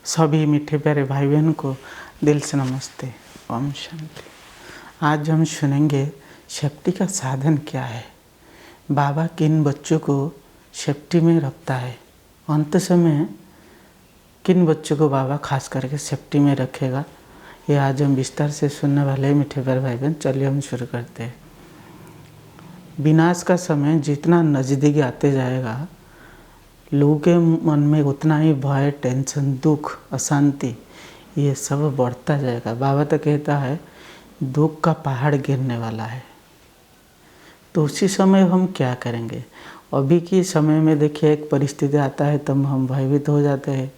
सभी मीठे प्यारे भाई बहन को दिल से नमस्ते। ओम शांति। आज हम सुनेंगे सेफ्टी का साधन क्या है। बाबा किन बच्चों को सेफ्टी में रखता है, अंत समय किन बच्चों को बाबा खास करके सेफ्टी में रखेगा, ये आज हम विस्तार से सुनने वाले हैं मीठे प्यारे भाई बहन। चलिए हम शुरू करते हैं। विनाश का समय जितना नज़दीक आते जाएगा, लोगों के मन में उतना ही भय, टेंशन, दुख, अशांति ये सब बढ़ता जाएगा। बाबा तो कहता है दुख का पहाड़ गिरने वाला है। तो उसी समय हम क्या करेंगे? अभी के समय में देखिए एक परिस्थिति आता है तब हम भयभीत हो जाते हैं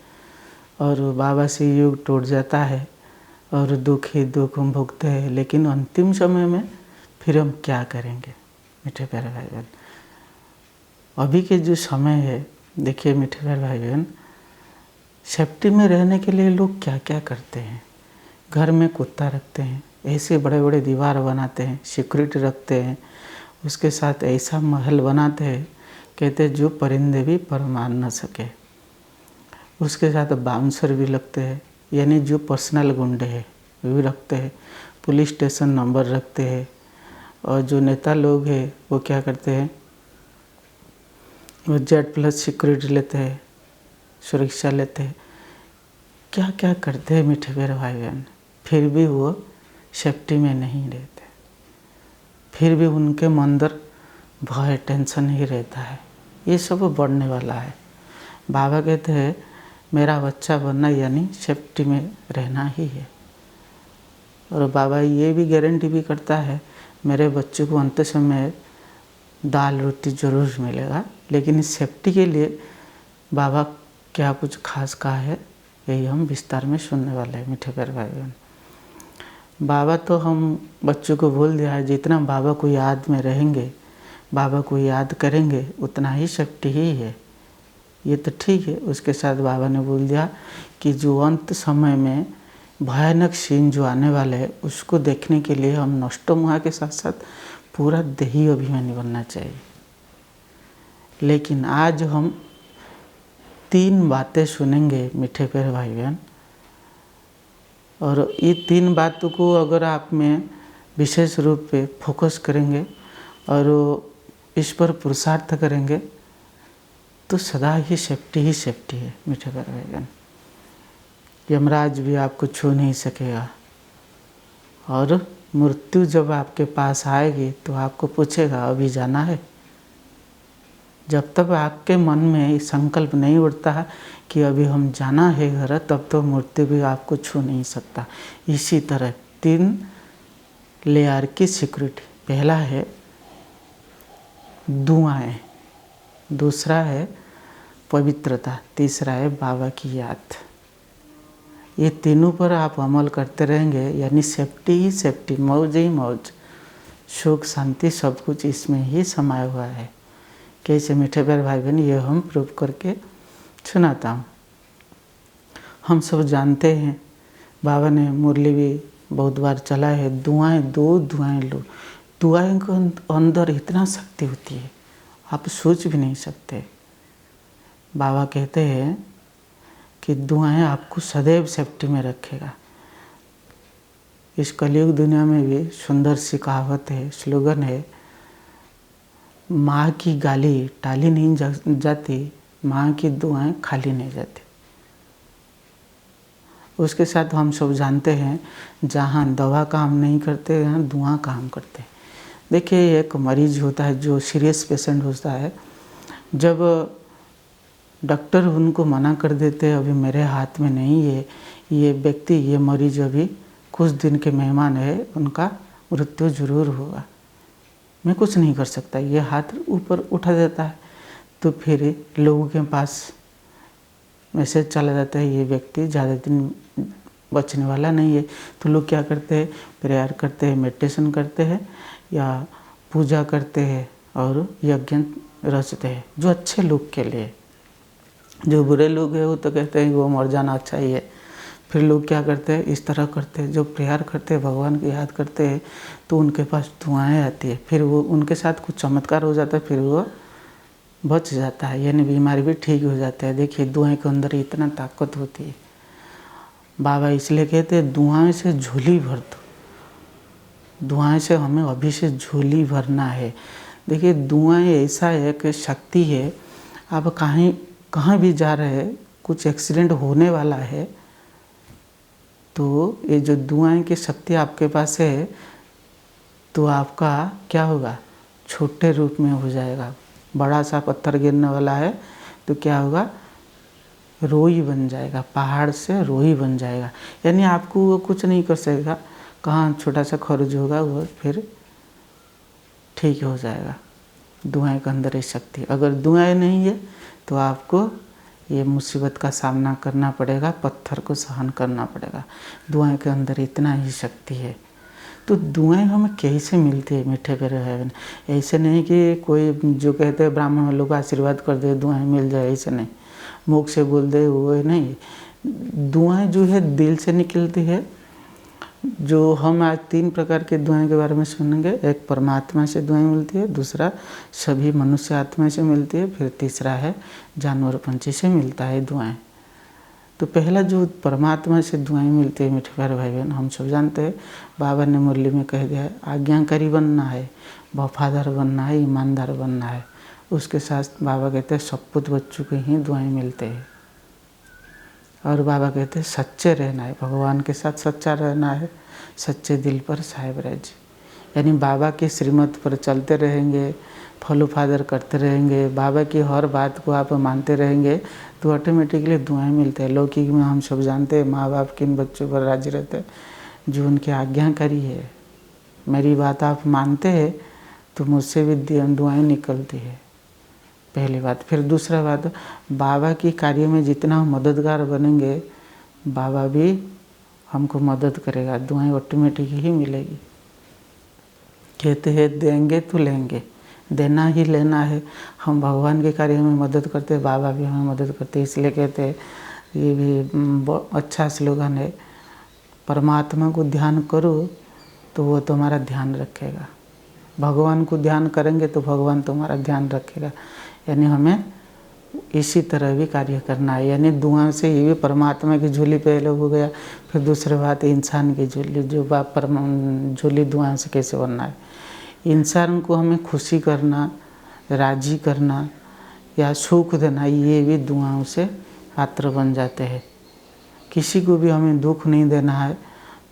और बाबा से युग टूट जाता है और दुख ही दुख हम भुगते हैं। लेकिन अंतिम समय में फिर हम क्या करेंगे? मीठे प्यारे भाई बहन, अभी के जो समय है देखिए मीठे प्यारे भाई बहन, सेफ्टी में रहने के लिए लोग क्या क्या करते हैं। घर में कुत्ता रखते हैं, ऐसे बड़े बड़े दीवार बनाते हैं, सिक्योरिटी रखते हैं, उसके साथ ऐसा महल बनाते हैं, कहते हैं जो परिंदे भी पर मार न सके। उसके साथ बाउंसर भी लगते हैं, यानी जो पर्सनल गुंडे हैं वो भी रखते हैं, पुलिस स्टेशन नंबर रखते हैं। और जो नेता लोग हैं वो क्या करते हैं, वो जेड प्लस सिक्योरिटी लेते हैं, सुरक्षा लेते हैं, क्या क्या करते हैं मीठे प्यारे भाई बहन। फिर भी वो सेफ्टी में नहीं रहते, फिर भी उनके अंदर भय, टेंशन ही रहता है। ये सब बढ़ने वाला है। बाबा कहते हैं मेरा बच्चा बनना यानी सेफ्टी में रहना ही है। और बाबा ये भी गारंटी भी करता है मेरे बच्चे को अंत समय दाल रोटी ज़रूर मिलेगा। लेकिन इस सेफ्टी के लिए बाबा क्या कुछ खास कहा है, यही हम विस्तार में सुनने वाले हैं मीठे प्यारे भाई बहन। बाबा तो हम बच्चों को बोल दिया है जितना बाबा को याद में रहेंगे, बाबा को याद करेंगे, उतना ही सेफ्टी ही है। ये तो ठीक है। उसके साथ बाबा ने बोल दिया कि जो अंत समय में भयानक सीन जो आने वाले हैं उसको देखने के लिए हम नष्टमुआ के साथ साथ पूरा देही अभिमानी बनना चाहिए। लेकिन आज हम 3 बातें सुनेंगे मीठे प्यारे भाई बहन, और ये 3 बातों को अगर आप में विशेष रूप पे फोकस करेंगे और इस पर पुरुषार्थ करेंगे तो सदा ही सेफ्टी है मीठे प्यारे भाई बहन। यमराज भी आपको छू नहीं सकेगा और मृत्यु जब आपके पास आएगी तो आपको पूछेगा अभी जाना है। जब तक आपके मन में संकल्प नहीं उठता है कि अभी हम जाना है घर, तब तो मृत्यु भी आपको छू नहीं सकता। इसी तरह 3 लेयर की सिक्योरिटी। पहला है दुआएं, दूसरा है पवित्रता, तीसरा है बाबा की याद। ये तीनों पर आप अमल करते रहेंगे यानी सेफ्टी ही सेफ्टी, मौज ही मौज, सुख शांति सब कुछ इसमें ही समाया हुआ है। कैसे मीठे प्यारे भाई बहन, ये हम प्रूव करके सुनाता हूँ। हम सब जानते हैं, बाबा ने मुरली भी बहुत बार चला है, दुआएं दो दुआएं लो। दुआएं के अंदर इतना शक्ति होती है आप सोच भी नहीं सकते। बाबा कहते हैं कि दुआएं आपको सदैव सेफ्टी में रखेगा। इस कलयुग दुनिया में भी सुंदर सी कहावत है, स्लोगन है, माँ की गाली टाली नहीं जाती, माँ की दुआएं खाली नहीं जाती। उसके साथ हम सब जानते हैं जहाँ दवा काम नहीं करते यहाँ दुआ काम करते हैं। देखिए एक मरीज होता है जो सीरियस पेशेंट होता है, जब डॉक्टर उनको मना कर देते हैं अभी मेरे हाथ में नहीं है, ये व्यक्ति, ये मरीज अभी कुछ दिन के मेहमान है, उनका मृत्यु जरूर होगा, मैं कुछ नहीं कर सकता, ये हाथ ऊपर उठा देता है। तो फिर लोगों के पास मैसेज चला जाता है ये व्यक्ति ज़्यादा दिन बचने वाला नहीं है। तो लोग क्या करते हैं, प्रेयर करते हैं, मेडिटेशन करते हैं या पूजा करते हैं और यज्ञ रचते हैं, जो अच्छे लोग के लिए। जो बुरे लोग हैं वो तो कहते हैं कि वो मर जाना अच्छा ही है। फिर लोग क्या करते हैं, इस तरह करते हैं, जो प्रेयर करते हैं, भगवान की याद करते हैं, तो उनके पास दुआएं आती है, फिर वो उनके साथ कुछ चमत्कार हो जाता है, फिर वो बच जाता है, यानी बीमारी भी ठीक हो जाता है। देखिए दुआएं के अंदर इतना ताकत होती है। बाबा इसलिए कहते हैं दुआएं से झोली भर दो, दुआएं से हमें अभी से झोली भरना है। देखिए दुआएं ऐसा एक शक्ति है, आप कहाँ भी जा रहे हैं, कुछ एक्सीडेंट होने वाला है तो ये जो दुआएं की शक्ति आपके पास है तो आपका क्या होगा, छोटे रूप में हो जाएगा। बड़ा सा पत्थर गिरने वाला है तो क्या होगा, रोई बन जाएगा, पहाड़ से रोई बन जाएगा। यानी आपको वो कुछ नहीं कर सकेगा, कहाँ छोटा सा खरोच होगा वो फिर ठीक हो जाएगा। दुआएं के अंदर ये शक्ति है। अगर दुआएं नहीं है तो आपको ये मुसीबत का सामना करना पड़ेगा, पत्थर को सहन करना पड़ेगा। दुआएं के अंदर इतना ही शक्ति है। तो दुआएं हमें कैसे मिलती है मीठे प्यारे भाई बहन? ऐसे नहीं कि कोई जो कहते हैं ब्राह्मण लोग आशीर्वाद कर दे दुआएं मिल जाए, ऐसे नहीं, मुख से बोल दे वो नहीं। दुआएं जो है दिल से निकलती है। जो हम आज 3 प्रकार के दुआएं के बारे में सुनेंगे। एक परमात्मा से दुआएं मिलती है, दूसरा सभी मनुष्य आत्मा से मिलती है, फिर तीसरा है जानवर पंछी से मिलता है दुआएं। तो पहला जो परमात्मा से दुआएं मिलती है मीठे प्यारे भाई बहन, हम सब जानते हैं, बाबा ने मुरली में कह दिया है, आज्ञाकारी बनना है, वफादार बनना है, ईमानदार बनना है। उसके साथ बाबा कहते हैं सपूत बच्चों के ही दुआएं मिलते हैं। और बाबा कहते हैं सच्चे रहना है, भगवान के साथ सच्चा रहना है, सच्चे दिल पर साहिब राज। यानी बाबा की श्रीमत पर चलते रहेंगे, फॉलो फादर करते रहेंगे, बाबा की हर बात को आप मानते रहेंगे तो ऑटोमेटिकली दुआएं मिलते हैं। लौकिक में हम सब जानते हैं माँ बाप किन बच्चों पर राजी रहते हैं, जो उनके आज्ञाकारी है। मेरी बात आप मानते हैं तो मुझसे भी दुआएं निकलती है, पहली बात। फिर दूसरा बात, बाबा की कार्य में जितना हम मददगार बनेंगे बाबा भी हमको मदद करेगा, दुआएं ऑटोमेटिक ही मिलेगी। कहते हैं देंगे तो लेंगे, देना ही लेना है। हम भगवान के कार्य में मदद करते हैं, बाबा भी हमें मदद करते हैं। इसलिए कहते हैं, ये भी अच्छा स्लोगन है, परमात्मा को ध्यान करो तो वो तुम्हारा ध्यान रखेगा, भगवान को ध्यान करेंगे तो भगवान तुम्हारा ध्यान रखेगा। यानी हमें इसी तरह भी कार्य करना है। यानी दुआ से ये भी परमात्मा की झोली पहले हो गया, फिर दूसरी बात इंसान की झोली, जो झोली दुआ से कैसे बनना है। इंसान को हमें खुशी करना, राजी करना या सुख देना, ये भी दुआओं से पात्र बन जाते हैं। किसी को भी हमें दुख नहीं देना है,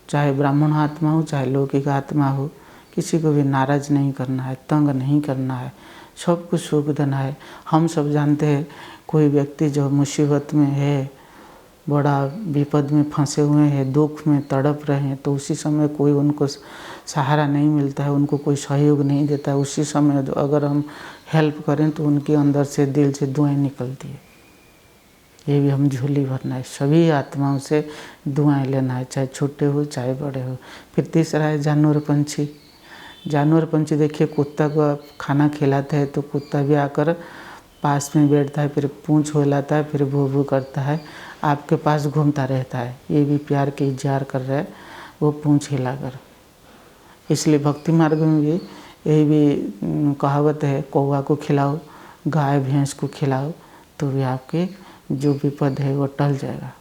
चाहे ब्राह्मण आत्मा हो चाहे लौकिक आत्मा हो, किसी को भी नाराज नहीं करना है, तंग नहीं करना है, सबको सुख देना है। हम सब जानते हैं कोई व्यक्ति जो मुसीबत में है, बड़ा विपद में फंसे हुए हैं, दुख में तड़प रहे हैं, तो उसी समय कोई उनको सहारा नहीं मिलता है, उनको कोई सहयोग नहीं देता है। उसी समय अगर हम हेल्प करें तो उनके अंदर से दिल से दुआएं निकलती है। ये भी हम झोली भरना है, सभी आत्माओं से दुआएं लेना है, चाहे छोटे हो चाहे बड़े हो। फिर तीसरा है जानवर पंछी। जानवर पंछी देखिए, कुत्ता को आप खाना खिलाते हैं तो कुत्ता भी आकर पास में बैठता है, फिर पूंछ हिलाता है, फिर भू भू करता है, आपके पास घूमता रहता है। ये भी प्यार के इजहार कर रहा है वो पूंछ हिलाकर। इसलिए भक्ति मार्ग में भी यही भी कहावत है, कौवा को खिलाओ, गाय भैंस को खिलाओ तो भी आपके जो विपद है वो टल जाएगा,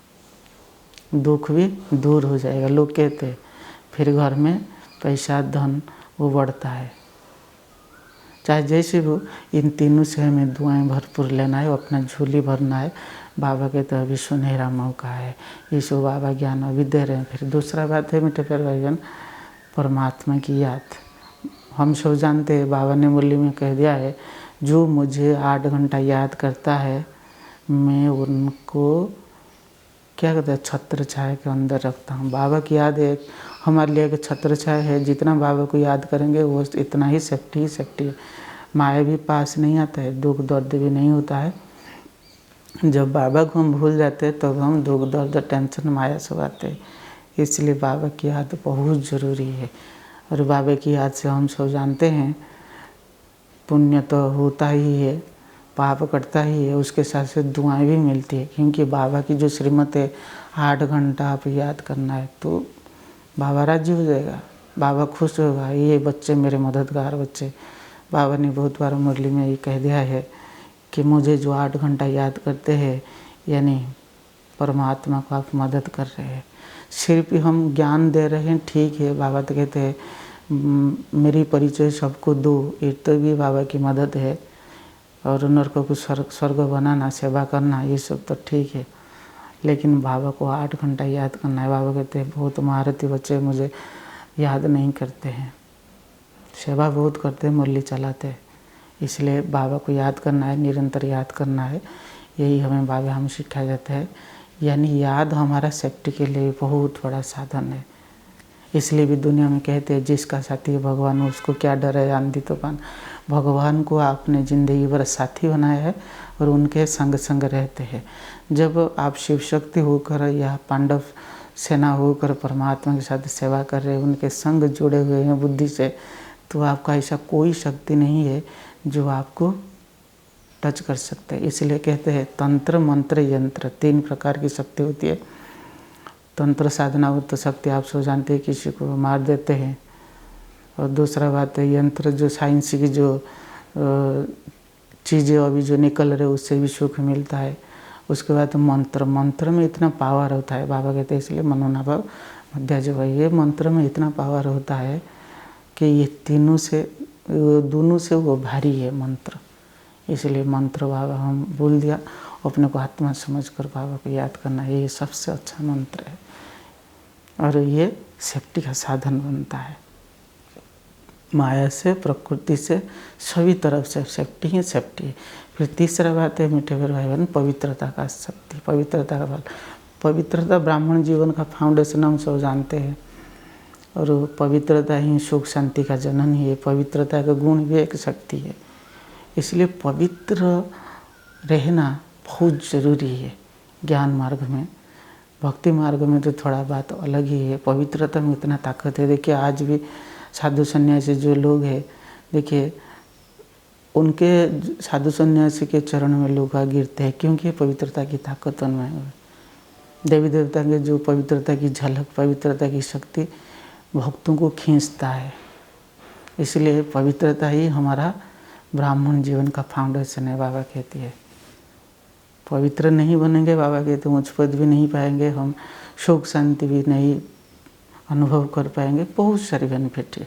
दुख भी दूर हो जाएगा। लोग कहते हैं फिर घर में पैसा धन वो बढ़ता है। चाहे जैसे वो, इन तीनों से हमें दुआएं भरपूर लेना है, अपना झोली भरना है। बाबा के तो अभी सुनहरा मौका है, इसको बाबा ज्ञान अभी दे रहे हैं। फिर दूसरा बात है मीठे प्यारे भाई बहन, परमात्मा की याद। हम सब जानते हैं, बाबा ने मुरली में कह दिया है, जो मुझे 8 घंटा याद करता है मैं उनको क्या कहते हैं, छत्र छाया के अंदर रखता हूँ। बाबा की याद एक हमारे लिए एक छत्र छाया है, जितना बाबा को याद करेंगे वो इतना ही सेफ्टी है। माया भी पास नहीं आता है, दुख दर्द भी नहीं होता है। जब बाबा को हम भूल जाते हैं तब हम दुख दर्द टेंशन माया सब आते हैं। इसलिए बाबा की याद बहुत ज़रूरी है। और बाबा की याद से हम सब जानते हैं पुण्य तो होता ही है, पाप कटता ही है, उसके साथ साथ दुआएं भी मिलती है। क्योंकि बाबा की जो श्रीमत है 8 घंटा आप याद करना है तो बाबा राजी हो जाएगा, बाबा खुश होगा। ये बच्चे मेरे मददगार बच्चे। बाबा ने बहुत बार मुरली में ये कह दिया है कि मुझे जो 8 घंटा याद करते हैं, यानी परमात्मा को आप मदद कर रहे हैं। सिर्फ हम ज्ञान दे रहे हैं, ठीक है। बाबा तो कहते हैं मेरी परिचय सबको दो, ये तो भी बाबा की मदद है। और नरकों को स्वर्ग बनाना, सेवा करना, ये सब तो ठीक है। लेकिन बाबा को 8 घंटा याद करना है। बाबा कहते हैं बहुत महारथी बच्चे मुझे याद नहीं करते हैं, सेवा बहुत करते हैं, मुरली चलाते हैं। इसलिए बाबा को याद करना है, निरंतर याद करना है। यही हमें बाबा हम सिखाया जाता है। यानी याद हमारा सेफ्टी के लिए बहुत बड़ा साधन है। इसलिए भी दुनिया में कहते हैं जिसका साथी है भगवान, उसको क्या डर है आंधी तूफान। भगवान को आपने ज़िंदगी भर साथी बनाया है और उनके संग संग रहते हैं। जब आप शिव शक्ति होकर या पांडव सेना होकर परमात्मा के साथ सेवा कर रहे हैं, उनके संग जुड़े हुए हैं बुद्धि से, तो आपका ऐसा कोई शक्ति नहीं है जो आपको टच कर सकते हैं। इसलिए कहते हैं तंत्र मंत्र यंत्र 3 प्रकार की शक्ति होती है। तंत्र साधना हो तो शक्ति आप सब जानते हैं, किसी को मार देते हैं। और दूसरा बात है यंत्र, जो साइंस की जो चीज़ें अभी जो निकल रहे उससे भी सुख मिलता है। उसके बाद मंत्र, मंत्र में इतना पावर होता है। बाबा कहते हैं इसलिए मनोनाभाव मध्याज भाई, ये मंत्र में इतना पावर होता है कि ये तीनों से दोनों से वो भारी है मंत्र। इसलिए मंत्र बाबा हम भूल दिया, अपने को आत्मा समझकर बाबा को याद करना है, ये सबसे अच्छा मंत्र है। और ये सेफ्टी का साधन बनता है। माया से, प्रकृति से, सभी तरफ से सेफ्टी ही सेफ्टी है। फिर तीसरा बात है मीठे भाई बहन, पवित्रता का शक्ति, पवित्रता का बल। पवित्रता ब्राह्मण जीवन का फाउंडेशन हम सब जानते हैं। और पवित्रता ही सुख शांति का जनन ही है। पवित्रता का गुण भी एक शक्ति है। इसलिए पवित्र रहना बहुत ज़रूरी है। ज्ञान मार्ग में, भक्ति मार्ग में तो थोड़ा बात अलग ही है। पवित्रता में इतना ताकत है। देखिए आज भी साधु सन्यासी जो लोग हैं, देखिए उनके साधु सन्यासी के चरण में लोग गिरते हैं, क्योंकि पवित्रता की ताकत उनमें है। देवी देवता के जो पवित्रता की झलक, पवित्रता की शक्ति भक्तों को खींचता है। इसलिए पवित्रता ही हमारा ब्राह्मण जीवन का फाउंडेशन है। बाबा कहती है पवित्र नहीं बनेंगे, बाबा कहते उच्च पद भी नहीं पाएंगे, हम सुख शांति भी नहीं अनुभव कर पाएंगे। बहुत सारी बेनिफिट है,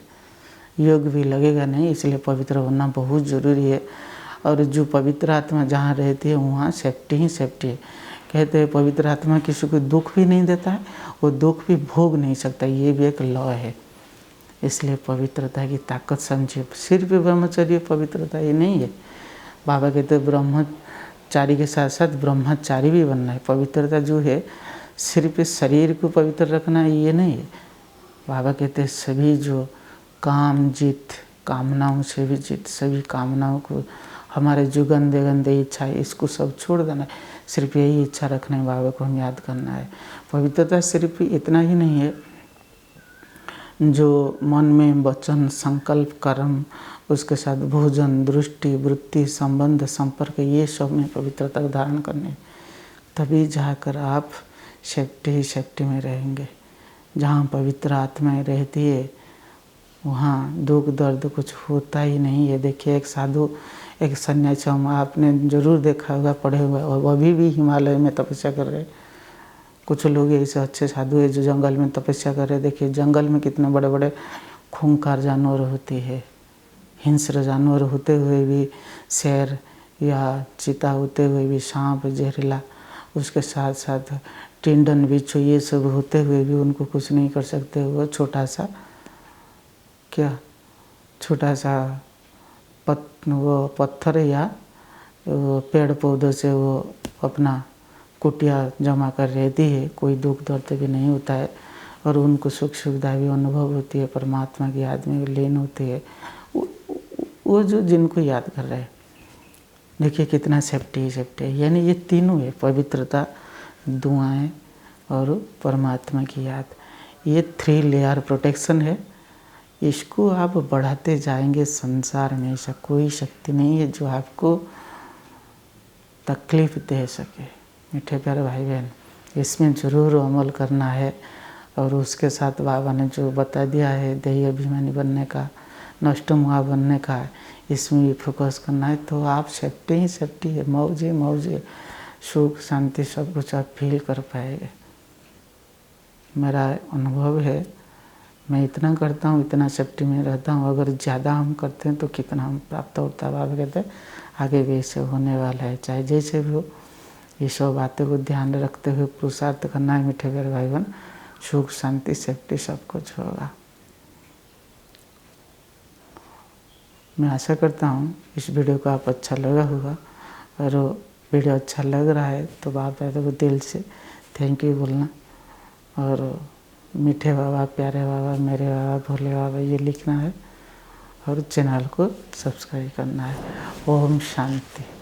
योग भी लगेगा नहीं। इसलिए पवित्र होना बहुत ज़रूरी है। और जो पवित्र आत्मा जहाँ रहती है वहाँ सेफ्टी ही सेफ्टी है। कहते हैं पवित्र आत्मा किसी को दुख भी नहीं देता है, वो दुख भी भोग नहीं सकता, ये भी एक लॉ है। इसलिए पवित्रता की ताकत समझिए। सिर्फ ब्रह्मचर्य पवित्रता ये नहीं है। बाबा कहते हैं ब्रह्मचारी के साथ साथ ब्रह्मचारी भी बनना है। पवित्रता जो है सिर्फ शरीर को पवित्र रखना है ये नहीं है। बाबा कहते हैं सभी जो काम जीत, कामनाओं से भी जीत, सभी कामनाओं को, हमारे जो गंदे गंदे इच्छा है इसको सब छोड़ देना है। सिर्फ यही इच्छा रखना है, बाबा को हम याद करना है। पवित्रता सिर्फ इतना ही नहीं है जो मन में वचन, संकल्प, कर्म, उसके साथ भोजन, दृष्टि, वृत्ति, संबंध, संपर्क, ये सब में पवित्रता का धारण करने, तभी जाकर आप सेफ्टी में रहेंगे। जहाँ पवित्र आत्माएं रहती है वहाँ दुख दर्द कुछ होता ही नहीं है। देखिए एक साधु, एक सन्यासी, हम आपने ज़रूर देखा होगा, पढ़े हुए, और अभी भी हिमालय में तपस्या कर रहे हैं। कुछ लोग ऐसे अच्छे साधु है जो जंगल में तपस्या कर रहे हैं। देखिए जंगल में कितने बड़े बड़े खूंखार जानवर होते हैं, हिंस्र जानवर होते हुए भी, शेर या चीता होते हुए भी, सांप जहरीला, उसके साथ साथ टिंडन बिच्छू, ये सब होते हुए भी उनको कुछ नहीं कर सकते। वो छोटा सा वो पत्थर या पेड़ पौधों से वो अपना कुटिया जमा कर रहती है, कोई दुख दर्द भी नहीं होता है और उनको सुख सुविधा भी अनुभव होती है। परमात्मा की याद में लीन होती है वो जो जिनको याद कर रहे हैं। देखिए कितना सेफ्टी है। यानी ये तीनों है, पवित्रता, दुआएं और परमात्मा की याद। ये 3 लेयर प्रोटेक्शन है। इसको आप बढ़ाते जाएंगे। संसार में ऐसा कोई शक्ति नहीं है जो आपको तकलीफ दे सके। मीठे प्यारे भाई बहन, इसमें ज़रूर अमल करना है। और उसके साथ बाबा ने जो बता दिया है देही अभिमानी बनने का, नष्ट मुआ बनने का, इसमें भी फोकस करना है। तो आप सेफ्टी ही सेफ्टी है, मौज है, सुख शांति सब कुछ आप फील कर पाएंगे। मेरा अनुभव है, मैं इतना करता हूँ, इतना सेफ्टी में रहता हूँ, अगर ज़्यादा हम करते हैं तो कितना हम प्राप्त होता है। बाबा कहते हैं आगे भी ऐसे होने वाला है, चाहे जैसे भी हो। ये सब बातों को ध्यान रखते हुए पुरुषार्थ करना है मीठे प्यारे भाई बहन। सुख शांति सेफ्टी सब कुछ होगा। मैं आशा करता हूँ इस वीडियो को आप अच्छा लगा होगा, और वीडियो अच्छा लग रहा है तो बाप दादा को दिल से थैंक यू बोलना, और मीठे बाबा, प्यारे बाबा, मेरे बाबा, भोले बाबा ये लिखना है, और चैनल को सब्सक्राइब करना है। ओम शांति।